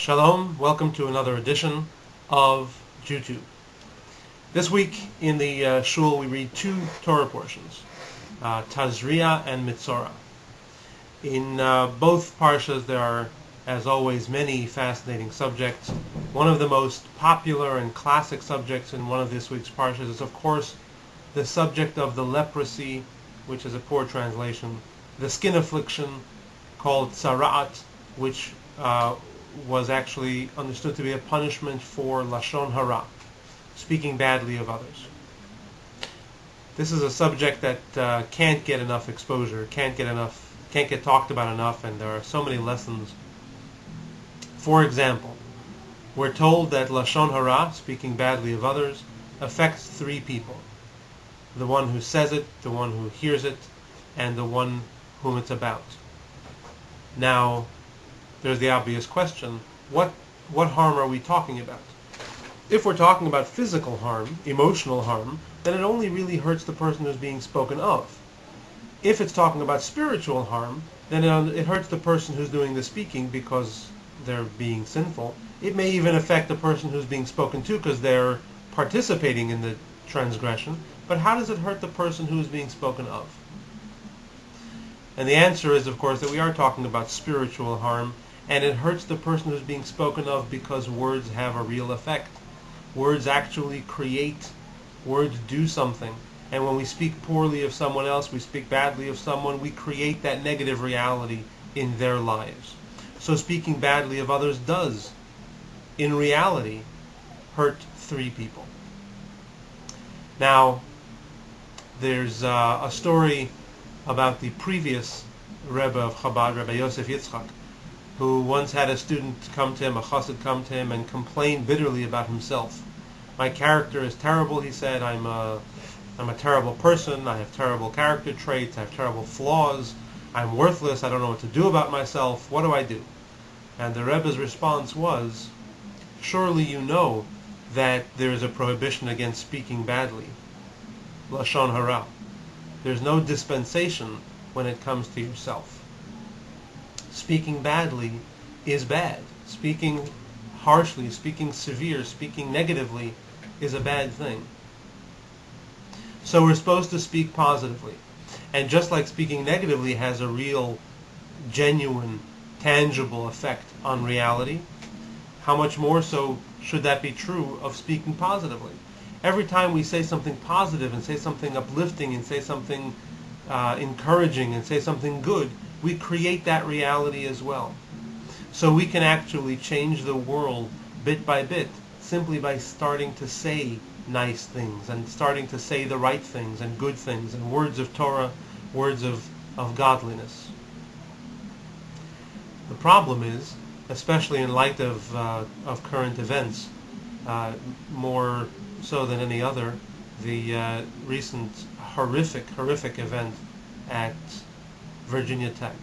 Shalom, welcome to another edition of YouTube. This week in the shul we read two Torah portions, Tazria and Metzora. In both parshas there are, as always, many fascinating subjects. One of the most popular and classic subjects in one of this week's parshas is, of course, the subject of the leprosy, which is a poor translation, the skin affliction called tzara'at, which was actually understood to be a punishment for lashon hara, speaking badly of others. This is a subject that can't get enough exposure, can't get talked about enough, and there are so many lessons. For example, we're told that lashon hara, speaking badly of others, affects three people: the one who says it, the one who hears it, and the one whom it's about. Now, there's the obvious question: what harm are we talking about? If we're talking about physical harm, emotional harm, then it only really hurts the person who's being spoken of. If it's talking about spiritual harm, then it hurts the person who's doing the speaking because they're being sinful. It may even affect the person who's being spoken to because they're participating in the transgression. But how does it hurt the person who is being spoken of? And the answer is, of course, that we are talking about spiritual harm, and it hurts the person who's being spoken of because words have a real effect. Words actually create, words do something. And when we speak poorly of someone else, we speak badly of someone, we create that negative reality in their lives. So speaking badly of others does, in reality, hurt three people. Now, there's a story about the previous Rebbe of Chabad, Rabbi Yosef Yitzchak, who once had a student come to him, a chassid come to him, and complain bitterly about himself. My character is terrible, he said. I'm a terrible person. I have terrible character traits. I have terrible flaws. I'm worthless. I don't know what to do about myself. What do I do? And the Rebbe's response was, surely you know that there is a prohibition against speaking badly, lashon hara. There's no dispensation when it comes to yourself. Speaking badly is bad. Speaking harshly, speaking severe, speaking negatively is a bad thing. So we're supposed to speak positively. And just like speaking negatively has a real, genuine, tangible effect on reality, how much more so should that be true of speaking positively? Every time we say something positive and say something uplifting and say something encouraging and say something good, we create that reality as well. So we can actually change the world bit by bit simply by starting to say nice things and starting to say the right things and good things and words of Torah, words of godliness. The problem is, especially in light of current events, more so than any other, the recent horrific event at Virginia Tech.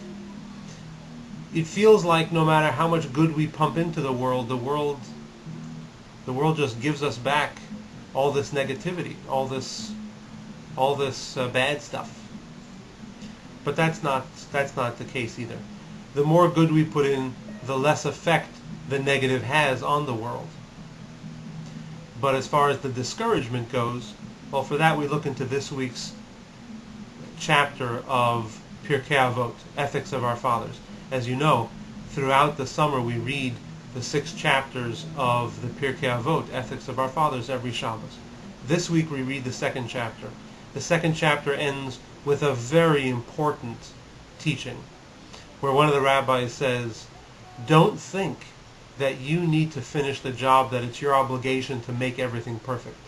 It feels like no matter how much good we pump into the world just gives us back all this negativity, all this bad stuff. But that's not the case either. The more good we put in, the less effect the negative has on the world. But as far as the discouragement goes, well, for that we look into this week's chapter of Pirkei Avot, Ethics of Our Fathers. As you know, throughout the summer we read the 6 chapters of the Pirkei Avot, Ethics of Our Fathers, every Shabbos. This week we read the 2nd chapter. The 2nd chapter ends with a very important teaching, where one of the rabbis says, don't think that you need to finish the job, that it's your obligation to make everything perfect.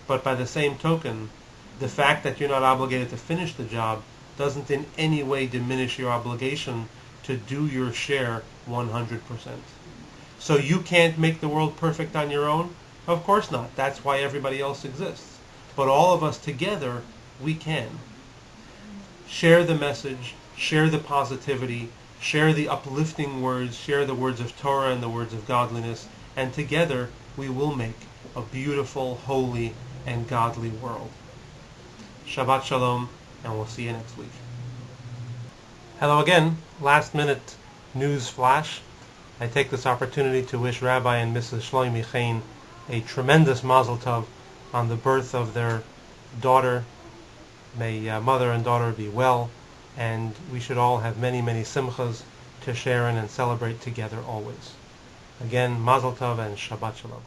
But by the same token, the fact that you're not obligated to finish the job doesn't in any way diminish your obligation to do your share 100%. So you can't make the world perfect on your own? Of course not. That's why everybody else exists. But all of us together, we can. Share the message, share the positivity, share the uplifting words, share the words of Torah and the words of godliness, and together we will make a beautiful, holy, and godly world. Shabbat Shalom, and we'll see you next week. Hello again. Last minute news flash. I take this opportunity to wish Rabbi and Mrs. Shlomi Chain a tremendous mazel tov on the birth of their daughter. May mother and daughter be well, and we should all have many, many simchas to share in and celebrate together always. Again, mazel tov and Shabbat shalom.